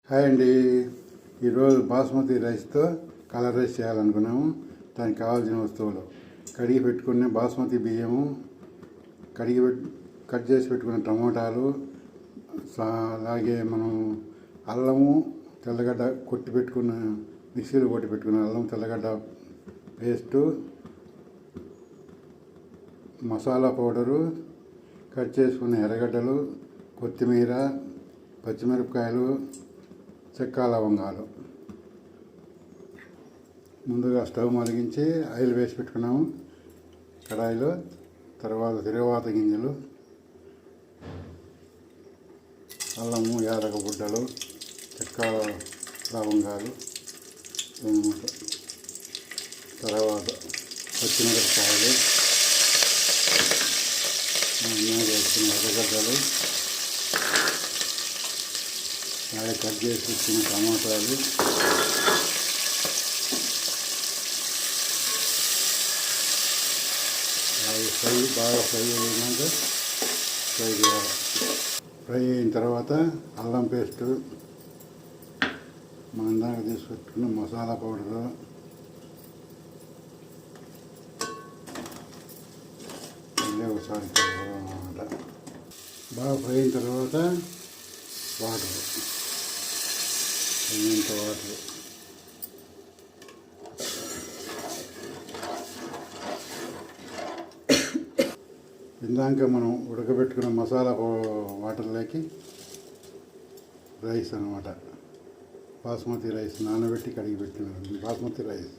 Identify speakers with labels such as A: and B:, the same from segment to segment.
A: Hi అండి. ఈరోజు బాస్మతి రైస్తో కలర్ రైస్ చేయాలనుకున్నాము. దానికి కావాల్సిన వస్తువులు: కడిగి పెట్టుకున్న బాస్మతి బియ్యము, కట్ చేసి పెట్టుకున్న టమోటాలు, అలాగే మనం అల్లము, తెల్లగడ్డ కొట్టి పెట్టుకున్న మిక్సీలో కొట్టి పెట్టుకున్న అల్లం తెల్లగడ్డ పేస్టు, మసాలా పౌడరు, కట్ చేసుకున్న ఎర్రగడ్డలు, కొత్తిమీర, పచ్చిమిరపకాయలు, చెక్క లవంగాలు. ముందుగా స్టవ్ మరిగించి ఆయిల్ వేసి పెట్టుకున్నాము కడాయిలో. తర్వాత తిరగవాత గింజలు, అల్లము, యాలక బుడ్డలు, చెక్క లవంగాలు, తర్వాత పచ్చిమిరపకాయలు, వేసుకున్న ఎర్రగడ్డలు, అలాగే కట్ చేసి పెట్టుకున్న టమాటాలు, అవి బాగా ఫ్రై అయినాక ఫ్రై చేయాలి. ఫ్రై అయిన తర్వాత అల్లం పేస్టు, మనం దాకా తీసుకొచ్చుకున్న మసాలా పౌడరు, ఒకసారి అన్నమాట. బాగా ఫ్రై అయిన తర్వాత వాటర్, ఇంత వాటర్, ఇందాక మనం ఉడకబెట్టుకున్న మసాలా వాటర్లోకి రైస్ అన్నమాట. బాస్మతి రైస్ నానబెట్టి కడిగి పెట్టిన బాస్మతి రైస్.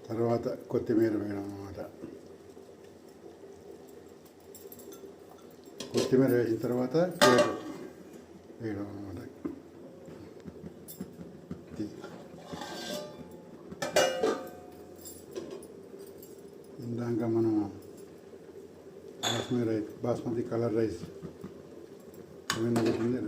A: తర్వాత కొత్తిమీర వేయడం అన్నమాట. కొత్తిమీర వేసిన తర్వాత పేరు వేయడం అన్నమాట. ఇందాక మనం బాస్మతి కలర్ రైస్ పెట్టింది